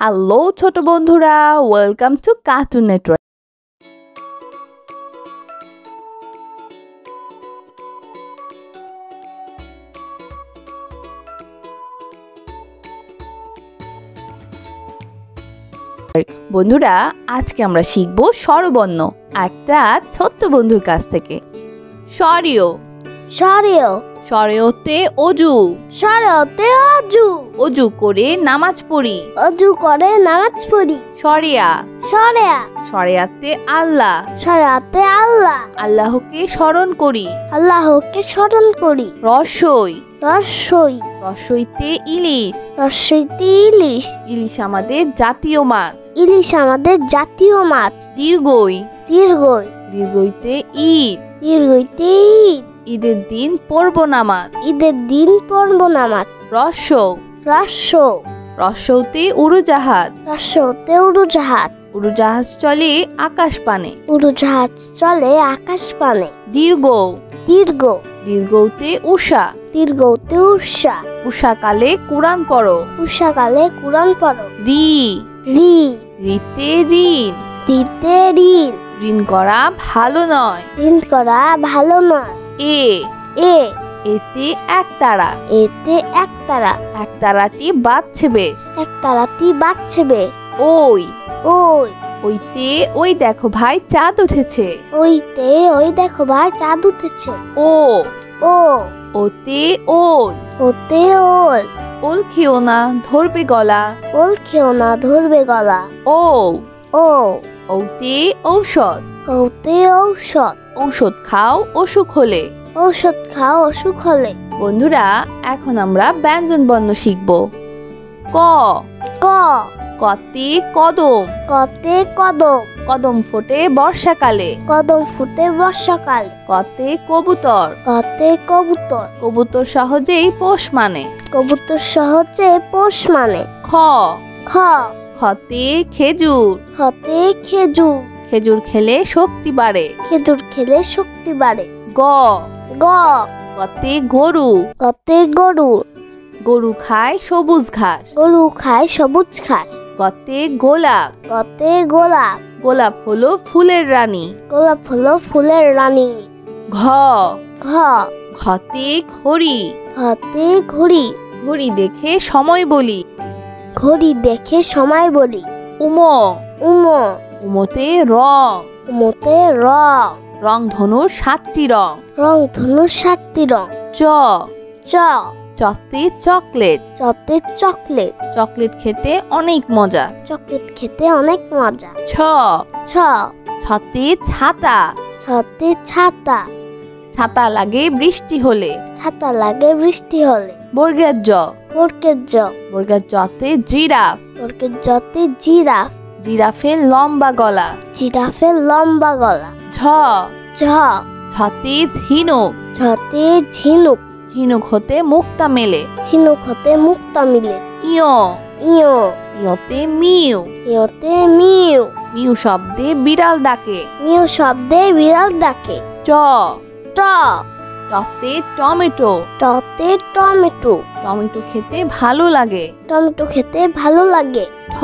Hello ছোট বন্ধুরা, welcome to cartoon network. বন্ধুরা, আজকে আমরা শিখব স্বরবর্ণ একটা ছোট্ট বন্ধুর কাছ থেকে। স্বরীয় স্বরীয় স্বরীয়তে অজু, স্বরীয়তে অজু, অজু করে নামাজ পড়ি। অজু করে নামাজ পড়ি। স্বরিয়া স্বরিয়া স্বরিয়াতে আল্লাহ, স্বরিয়াতে আল্লাহ, আল্লাহকে স্মরণ করি। আল্লাহকে স্মরণ করি। রসই রসই রসইতে ইলিশ, রসইতে ইলিশ, ইলিশ আমাদের জাতীয় মাছ। ইলিশ আমাদের জাতীয় মাছ। দীর্ঘই দীর্ঘই দীর্ঘইতে ঈদ, দীর্ঘইতে ঈদ, ঈদের দিন পড়ব নামাজ। ঈদের দিন পড়ব নামাজ। রস রস্য রসৌতে উড়োজাহাজ, রস্যতে উড়োজাহাজ, উড়োজাহাজ চলে আকাশ পানে। উড়োজাহাজ চলে আকাশ পানে। দীর্ঘ দীর্ঘ দীর্ঘতে উষা, দীর্ঘতে উষা, উষাকালে কোরআন পড়ো। উষাকালে কুরআন পড়ো। রি রি রিতে ঋণ, দিতে ঋণ, ঋণ করা ভালো নয়। ঋণ করা ভালো নয়। এ এ এতে একতারা, এতে একতারা, একতারাটি বাজছে বেশ। একতারাতি বাজছে বেশ। ওই ওই ওইতে ওই দেখো ভাই চাঁদ উঠেছে। ওইতে ওই দেখো ভাই চাঁদ উঠেছে। ও ও ওতে ওল, ওতে ওল, ওল খেও না ধরবে গলা। ওল খেও না ধরবে গলা। ও ও ওতে ঔষধ, ওতে ঔষধ, ঔষধ খাও অসুখ হলে। ঔষধ খাও অসুখ হলে। বন্ধুরা, এখন আমরা ব্যঞ্জন বর্ণ শিখব। ক ক কতে কদম, কতে কদম, কদম ফোটে বর্ষাকালে। কদম ফুটে বর্ষাকাল। কতে কবুতর, কতে কবুতর, কবুতর সহজেই পোষ মানে। কবুতর সহজে পোষ মানে। খ খ খতে খেজুর, খতে খেজুর, খেজুর খেলে শক্তি বাড়ে। খেজুর খেলে শক্তি বাড়ে। গ গ গতে গরু, গতে গরু, গরু খায় সবুজ ঘাস। গরু খায় সবুজ ঘাস। গতে গোলাপ, গতে গোলাপ, গোলাপ হলো ফুলের রানী। গোলাপ হলো ফুলের রানী। ঘ ঘ ঘতে ঘড়ি, ঘতে ঘড়ি, ঘড়ি দেখে সময় বলি। ঘড়ি দেখে সময় বলি। উম উম উমতে রং, উমতে রং, রং ধনুর 7টি রং। রং ধনু 7টি রং। চ চ চতে চকলেট, চতে চকলেট, চকলেট খেতে অনেক মজা। চকলেট খেতে অনেক মজা। ছ ছ ছতে ছাতা, ছতে ছাতা, ছাতা লাগে বৃষ্টি হলে। ছাতা লাগে বৃষ্টি হলে। বর্গের জ, বর্গের জ, বর্গের জতে জিরাফ, বর্গের জতে জিরাফ, জিরাফের লম্বা গলা। জিরাফের লম্বা গলা। ঝ ঝ ঝতে ঝিনুক, ঝতে ঝিনুক, ঝিনুক হতে মুক্তা মেলে। ঝিনুক হতে মুক্তা মিলে। ইয় ইয় ইয়তে মিউ, ইয়তে মিউ, মিউ শব্দে বিড়াল ডাকে। মিউ শব্দে বিড়াল ডাকে। ট ট টতে টমেটো, টতে টমেটো, টমেটো খেতে ভালো লাগে। টমেটো খেতে ভালো লাগে। ঠ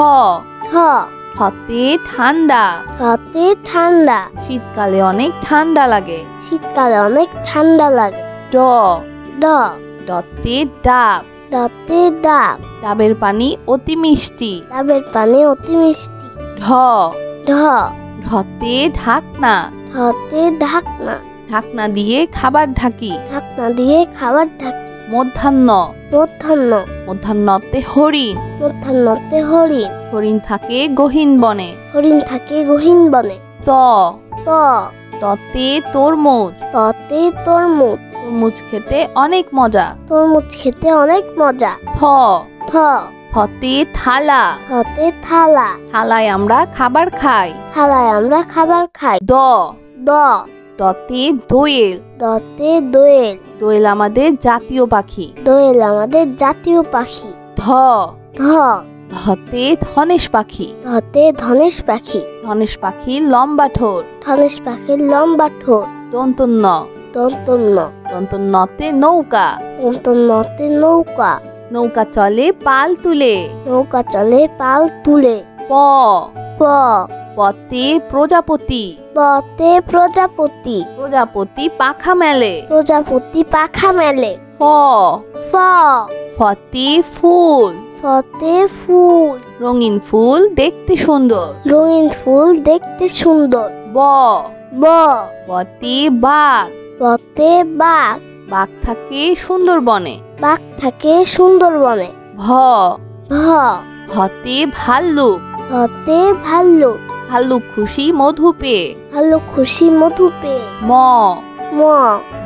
ঠ ঠতে ঠান্ডা, ঠতে ঠান্ডা, শীতকালে অনেক ঠান্ডা লাগে। শীতকালে অনেক ঠান্ডা লাগে। ড ড ডতে ডাব, ডতে ডাব, ডাবের পানি অতি মিষ্টি। ডাবের পানি অতি মিষ্টি। ঢ ঢ ঢতে ঢাকনা, ঢতে ঢাকনা, ঢাকনা দিয়ে খাবার ঢাকি। ঢাকনা দিয়ে খাবার ঢাকি। মধ্যাহ্ন মধ্যাহ্ন মধ্যাহ্নতে হরিণ, মধ্যাহ্নতে হরিণ, হরিণ থাকে গহীন বনে। হরিণ থাকে গহীন বনে। ত ত ততে তরমুজ, ততে তরমুজ, তরমুজ খেতে অনেক মজা। তরমুজ খেতে অনেক মজা। থ থ থতে থালা, থতে থালা, থালায় আমরা খাবার খাই। থালায় আমরা খাবার খাই। দ দ দতে দোয়েল, দতে দোয়েল, দোয়েল আমাদের জাতীয় পাখি। দোয়েল আমাদের জাতীয় পাখি। ধ ধ ধতে ধনেশ পাখি, ধতে ধনেশ পাখি, ধনেশ পাখি লম্বা ঠোঁট। ধনেশ পাখির লম্বা ঠোঁট। দন্তন্য দন্তন্য দন্তন্যতে নৌকা। দন্তন্যতে নৌকা। নৌকা চলে পাল তুলে। নৌকা চলে পাল তুলে। প প পতে প্রজাপতি। পতে প্রজাপতি। প্রজাপতি পাখা মেলে। প্রজাপতি পাখা মেলে। ফ ফ ফতে ফুল। ফতে ফুল। রঙিন ফুল দেখতে সুন্দর। রঙিন ফুল দেখতে সুন্দর। ব ব বতে বাঘ। বতে বাঘ। বাঘ থাকে সুন্দরবনে। বাঘ থাকে সুন্দরবনে। ভ ভ ভতে ভাল্লুক। ভতে ভাল্লুক। ভাল্লুক খুশি মধু পেয়ে। ভাল্লুক খুশি মধু পেয়ে। ম ম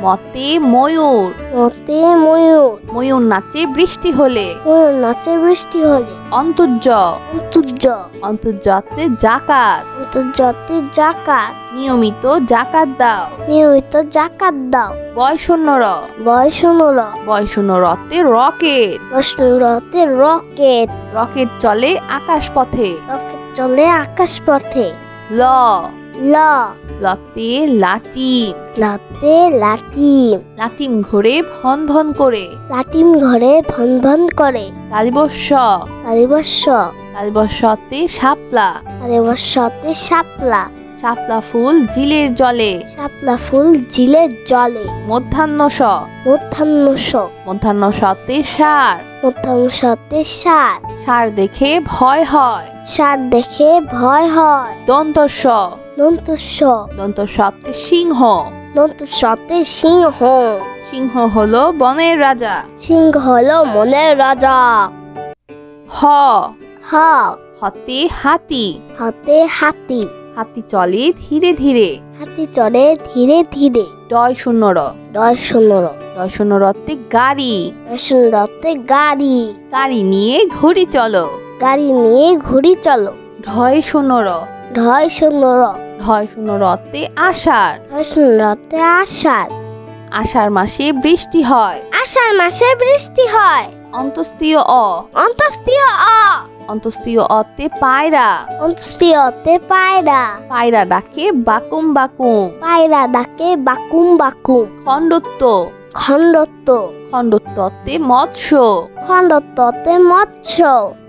মতে ময়ূর। মতে ময়ূর। ময়ূর নাচে বৃষ্টি হলে। ময়ূর নাচে বৃষ্টি হলে। অন্তর্য অন্তর্য অন্তর্জাতে জাকাত। অন্তর্জাতে জাকাত। নিয়মিত জাকাত দাও। নিয়মিত জাকাত দাও। বয়সন্নর বয়সনর বয়সন্নরতে রকেট। বৈষ্ণবতে রকেট। রকেট চলে আকাশ পথে। রকেট চলে আকাশ পথে। ল ল লতে লাটিম। লতে লাটিম। লাটিম ঘোরে ভন ভন করে। লাটিম ঘরে ভন ভন করে। তালিবস্য তালিবস্য তালিবস্যতে শাপলা। তালিবস্যতে শাপলা। শাপলা ফুল জিলের জলে। শাপলা ফুল জিলের জলে। মধ্যাহ্নস মধ্যাহ্নস মধ্যাহ্নসতে ষাঁড়। মধ্যাহ্নসতে ষাঁড়। ষাঁড় দেখে ভয় হয়। ষাঁড় দেখে ভয় হয়। দন্তস্য দন্তস্য দন্তস্যতে সিংহ। দন্তস্যতে সিংহ। সিংহ হলো বনের রাজা। সিংহ হলো মনের রাজা। হ হ হতে হাতি। হাতে হাতি। হাতি চলে ধীরে ধীরে। হাতি চড়ে ধীরে ধীরে। ডয় শূন্যর ডয় শূন্যর ডয় শূন্যরতে গাড়ি। রতে গাড়ি। গাড়ি নিয়ে ঘুরি চলো। গাড়ি নিয়ে ঘুরি চলো। ঢয় শূন্যর ঢয় শূন্যর ঢয় শূন্যরতে আষাঢ়। ঢয় শূন্যরতে আষাঢ়। আষাঢ় মাসে বৃষ্টি হয়। আষাঢ় মাসে বৃষ্টি হয়। অন্তস্তীয় অ অন্তস্তীয় অ অন্তস্তীয় অতে পায়রা। অন্তস্তীয়তে পায়রা। পায়রা ডাকে বাকুম বাকুম। পায়রা ডাকে বাকুম বাকুম। খণ্ডত্ব খণ্ডত্ব খণ্ডত্বতে মৎস্য। খণ্ডত্বতে মৎস্য।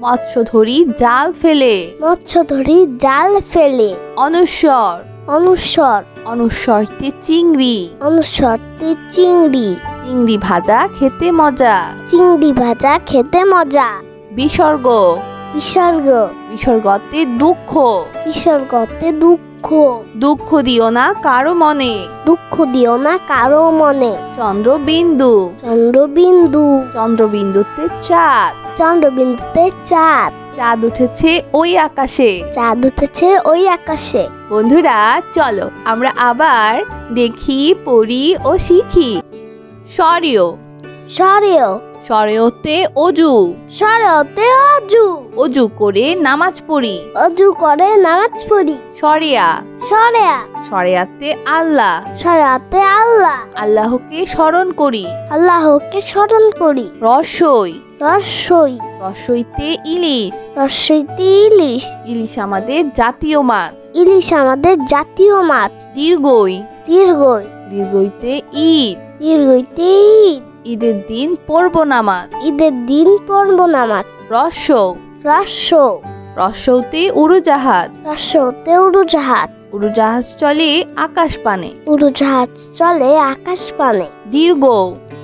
মৎস্য ধরি জাল ফেলে। মৎস্য ধরি জাল ফেলে। অনুস্বর অনুস্বর অনুস্বরতে চিংড়ি। অনুস্বরতে চিংড়ি। চিংড়ি ভাজা খেতে মজা। চিংড়ি ভাজা খেতে মজা। বিসর্গ বিসর্গ বিসর্গতে দুঃখ। বিসর্গতে দুঃখ। দুঃখ দিও না কারো মনে। দুঃখ দিও না কারো মনে। চন্দ্রবিন্দু চন্দ্রবিন্দু চন্দ্রবিন্দুতে চাঁদ। চন্দ্রবিন্দুতে চাঁদ। চাঁদ উঠেছে ওই আকাশে। চাঁদ উঠেছে ওই আকাশে। বন্ধুরা চলো আমরা আবার দেখি পড়ি ও শিখি। স্বরেয় স্বরেয় স্বরেয়তে অজু। স্বরেয়তে অজু। অজু করে নামাজ পড়ি। অজু করে নামাজ পড়ি। স্বরেয়া স্বরেয়া স্বরেয়াতে আল্লাহ। স্বরেয়াতে আল্লাহ। আল্লাহকে স্মরণ করি। আল্লাহকে স্মরণ করি। রসই রসই রসইতে ইলিশ। রসইতে ইলিশ। ইলিশ আমাদের জাতীয় মাছ। ইলিশ আমাদের জাতীয় মাছ। দীর্ঘই দীর্ঘই দীর্ঘইতে ঈদ। দীর্ঘইতে ঈদ। ঈদের দিন পড়ব নামাজ। ঈদের দিন পড়ব নামাজ। রস্য রস্য রস্যতে উড়োজাহাজ। রস্যতে উড়োজাহাজ। উড়োজাহাজ চলে আকাশ পানে। উড়োজাহাজ চলে আকাশ পানে। দীর্ঘ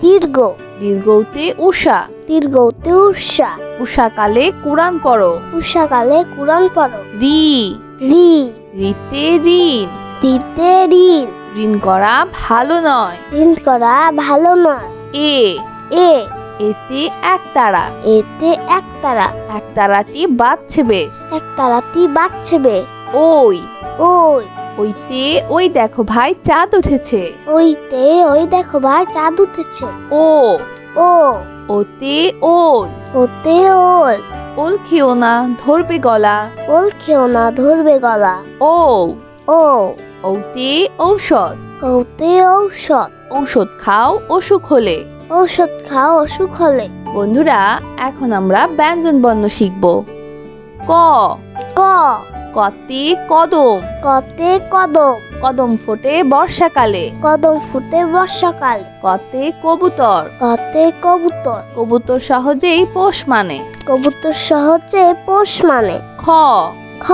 দীর্ঘ দীর্ঘতে উষা। দীর্ঘতে উষা। উষাকালে কুরআন পড়ো। উষাকালে কুরআন পড়ো। রি রি রিতে ঋণ। দিতে ঋণ। ঋণ করা ভালো নয়। ঋণ করা ভালো নয়। এ এ এতে একতারা। এতে একতারা। একতারাটি বাজছে বেশ। একতারাটি বাজছে বেশ। ওই ওই ওইতে ওই দেখো ভাই চাঁদ উঠেছে। ওইতে ওই দেখো ভাই চাঁদ উঠেছে। ও ও ওতে ওল। ওতে ওল। ওল খেও না ধরবে গলা। ওল খেও না ধরবে গলা। ও ও ওতে ঔষধ। ওতে ঔষধ। ঔষধ খাও অসুখ হলে। ঔষধ খাও অসুখ হলে। বন্ধুরা এখন আমরা ব্যঞ্জন বর্ণ শিখব। ক ক কতে কদম, কতে কদম, কদম ফোটে বর্ষাকালে। কদম ফুটে বর্ষাকালে। কতে কবুতর, কতে কবুতর, কবুতর সহজেই পোষ মানে। কবুতর সহজে পোষ মানে। খ, খ,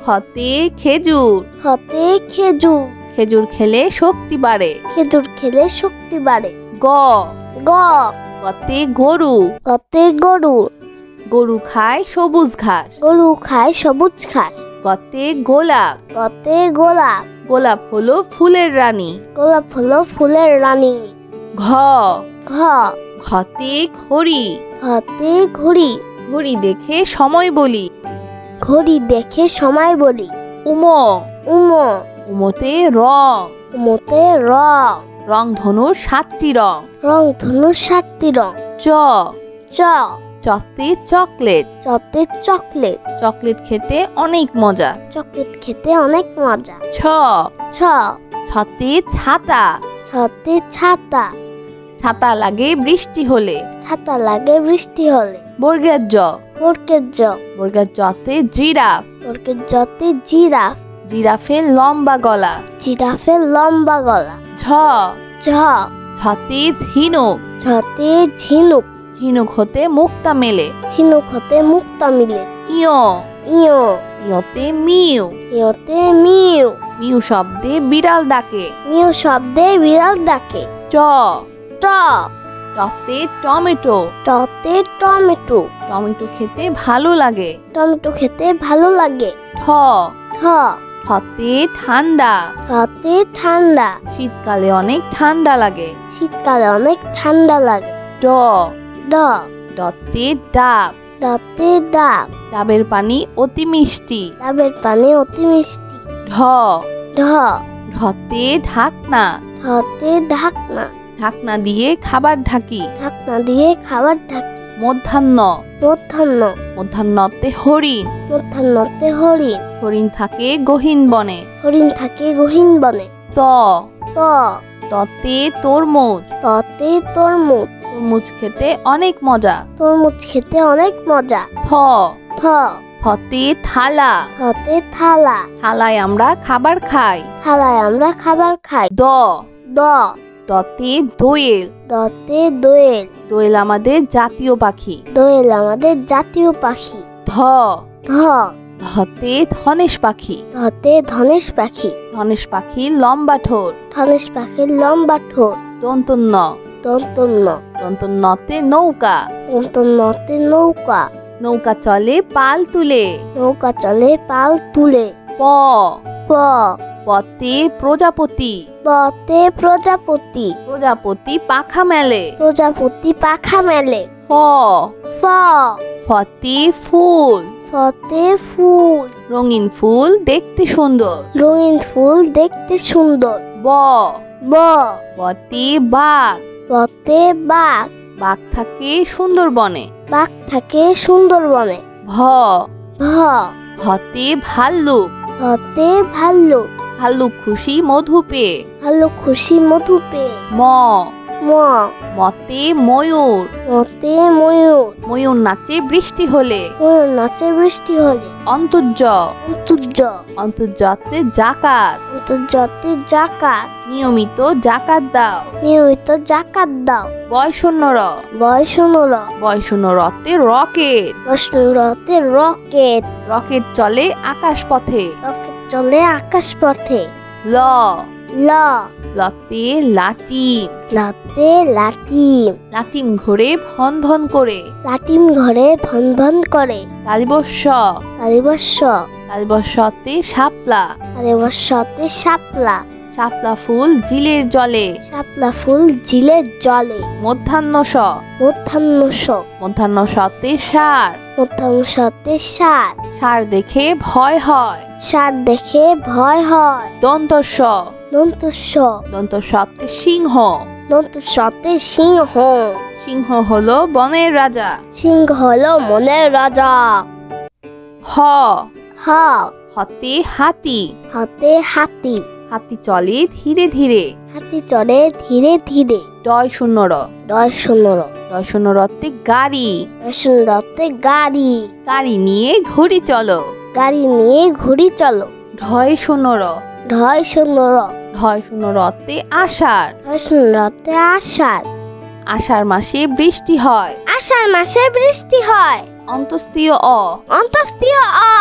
খতে খেজুর, খতে খেজুর, খেজুর খেলে শক্তি বাড়ে। খেজুর খেলে শক্তি বাড়ে। গ, গ, গতে গরু, গতে গরু, গরু খায় সবুজ ঘাস। গরু খায় সবুজ ঘাস। গতে গোলাপ, গতে গোলাপ, গোলাপ হলো ফুলের রানী। গোলাপ হলো ফুলের রানী। ঘ, ঘ, ঘতে ঘড়ি, ঘতে ঘড়ি, ঘড়ি দেখে সময় বলি। ঘড়ি দেখে সময় বলি। উম, উম, উমতে রং, উমতে রং, রং ধনুর 7টি রং। রং ধনু 7টি রং। চ, চ, চতে চকলেট, চতে চকলেট, চকলেট খেতে অনেক মজা। চকলেট খেতে অনেক মজা। ছ, ছ, ছতে ছাতা, ছতে ছাতা, ছাতা লাগে বৃষ্টি হলে। ছাতা লাগে বৃষ্টি হলে। বর্গের জ, বর্গের জ, বর্গের জতে জিরাফ, বর্গের জতে জিরাফ, জিরাফের লম্বা গলা। জিরাফের লম্বা গলা। ঝ, ঝ, ঝতে ঝিনুক, ঝতে ঝিনুক, ঝিনুক হতে মুক্তা মেলে। ঝিনুক হতে মুক্তা মিলে। ইয়, ইয়, ইয়তে মিউ, ইয়তে মিউ, মিউ শব্দে বিড়াল ডাকে। মিউ শব্দে বিড়াল ডাকে। ট, ট, টতে টমেটো, টতে টমেটো, টমেটো খেতে ভালো লাগে। টমেটো খেতে ভালো লাগে। ঠ, ঠ, ঠতে ঠান্ডা, ঠতে ঠান্ডা, শীতকালে অনেক ঠান্ডা লাগে। শীতকালে অনেক ঠান্ডা লাগে। ড, ড, ডতে ডাব, ডতে ডাব, ডাবের পানি অতি মিষ্টি। ডাবের পানি অতি মিষ্টি। ঢ, ঢ, ঢতে ঢাকনা, ঢতে ঢাকনা, ঢাকনা দিয়ে খাবার ঢাকি। ঢাকনা দিয়ে খাবার ঢাকি। মধ্যাহ্ন, মধ্যাহ্ন, মধ্যাহ্নতে হরিণ, মধ্যাহ্নতে হরিণ, হরিণ থাকে গহীন বনে। হরিণ থাকে গহীন বনে। ত, ত, ততে তরমুজ, ততে তরমুজ, তরমুজ খেতে অনেক মজা। তরমুজ খেতে অনেক মজা। থ, থ, থতে থালা, থতে থালা, থালায় আমরা খাবার খাই। থালায় আমরা খাবার খাই। দ, দ, দতে দোয়েল, দতে দোয়েল, দোয়েল আমাদের জাতীয় পাখি। দোয়েল আমাদের জাতীয় পাখি। ধ, ধ, ধতে ধনেশ পাখি, ধতে ধনেশ পাখি, ধনেশ পাখির লম্বা ঠোঁট। ধনেশ পাখির লম্বা ঠোঁট। দন্তন্য, দন্তন্য, দন্তন্যতে নৌকা, দন্তন্যতে নৌকা, নৌকা চলে পাল তুলে। নৌকা চলে পাল তুলে। প, প, পতে প্রজাপতি, পতে প্রজাপতি, প্রজাপতি পাখা মেলে। প্রজাপতি পাখা মেলে। ফ, ফ, ফতে ফুল, ফতে ফুল, রঙিন ফুল দেখতে সুন্দর। রঙিন ফুল দেখতে সুন্দর। ব, ব, বতে বাঘ, বতে বাঘ, বাঘ থাকে সুন্দরবনে। বাঘ থাকে সুন্দরবনে। ভ, ভ, ভতে ভাল্লুক, ভতে ভাল্লুক, ভাল্লুক খুশি মধু পেয়ে। ভাল্লুক খুশি মধু পেয়ে। ম, ম, মতে ময়ূর, মতে ময়ূর, ময়ূর নাচে বৃষ্টি হলে। ময়ূর নাচে বৃষ্টি হলে। অন্তর্য, অন্তর্য, অন্তর্যতে জাকাত, অন্তর্জাতে জাকাত, নিয়মিত জাকাত দাও। নিয়মিত জাকাত দাও। বয়সন্নর, বয়সনর, বয়সন্নরতে রকেট, বয়সনরতে রকেট, রকেট চলে আকাশ পথে। রকেট চলে আকাশ পথে। ল, ল, লতে লাটিম, লতে লাটিম, লাটিম ঘোরে ভন ভন করে। লাটিম ঘরে ভন ভন করে। তালিবস্য, তালিবস্য, তালিবস্যতে শাপলা, তালিবস্যতে শাপলা, শাপলা ফুল জিলের জলে। শাপলা ফুল জিলের জলে। মধ্যাহ্নস, মধ্যাহ্নস, মধ্যাহ্নসতে ষাঁড়, মধ্যাহ্নসতে ষাঁড়, ষাঁড় দেখে ভয় হয়। ষাঁড় দেখে ভয় হয়। দন্তস্য, দন্তস্য, দন্তস্যতে সিংহ, দন্তস্যতে সিংহ, সিংহ হলো বনের রাজা। সিংহ হলো মনের রাজা। হ, হ, হতে হাতি, হাতে হাতি, হাতি চলে ধীরে ধীরে। হাতি চড়ে ধীরে ধীরে। ডয় শূন্যর, ডয় শূন্যর, ডয় শূন্যরতে গাড়ি, রতে গাড়ি, গাড়ি নিয়ে ঘুরি চলো। গাড়ি নিয়ে ঘুরি চলো। ঢয় শূন্য র। ঢয় শূন্য র। ঢয় শূন্য রতে আষাঢ়। ঢয় শূন্য রতে আষাঢ়। আষাঢ় মাসে বৃষ্টি হয়। আষাঢ় মাসে বৃষ্টি হয়। অন্তস্তীয় অ। অন্তস্তীয় অ।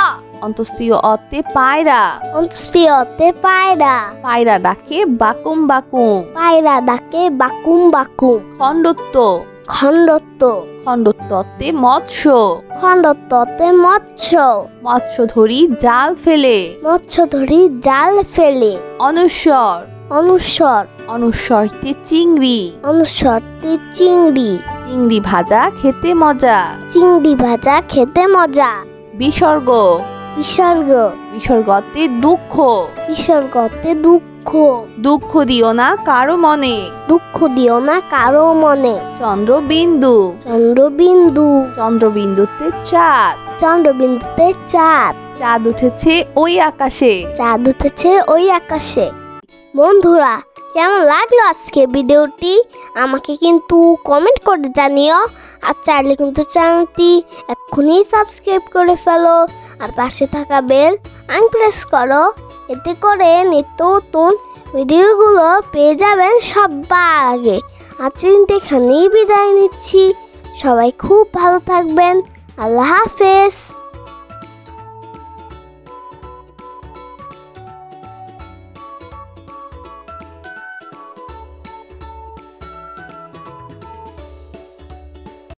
অন্তস্তীয় অতে পায়রা। অন্তস্তীয় অতে পায়রা। পায়রা ডাকে বাকুম বাকুম। পায়রা ডাকে বাকুম বাকুম। খণ্ডত্ব। খণ্ডত্ব। খণ্ডত্বতে মৎস্য। খণ্ডত্বতে মৎস্য। মৎস্য ধরি জাল ফেলে। মৎস্য ধরি জাল ফেলে। অনুস্বর। অনুস্বর। অনুস্বরতে চিংড়ি। অনুস্বরতে চিংড়ি। চিংড়ি ভাজা খেতে মজা। চিংড়ি ভাজা খেতে মজা। বিসর্গ। বিসর্গ। বিসর্গতে দুঃখ। বিসর্গতে দুঃখ। দুঃখ দিও না কারো মনে। দুঃখ দিও না কারো মনে। চন্দ্রবিন্দু। চন্দ্রবিন্দু। চন্দ্রবিন্দুতে চাঁদ। চন্দ্রবিন্দুতে চাঁদ। চাঁদ উঠেছে ওই আকাশে। চাঁদ উঠেছে ওই আকাশে। বন্ধুরা, কেমন লাগলো আজকে ভিডিওটি আমাকে কিন্তু কমেন্ট করে জানিও। আর চাইলে কিন্তু চ্যানেলটি এক্ষুনি সাবস্ক্রাইব করে ফেলো। আর পাশে থাকা বেল প্রেস করো। এতে করে নিত্য নতুন ভিডিওগুলো পেয়ে যাবেন সবার আগে। আজকে এখানেই বিদায় নিচ্ছি। সবাই খুব ভালো থাকবেন। আল্লাহ হাফেজ।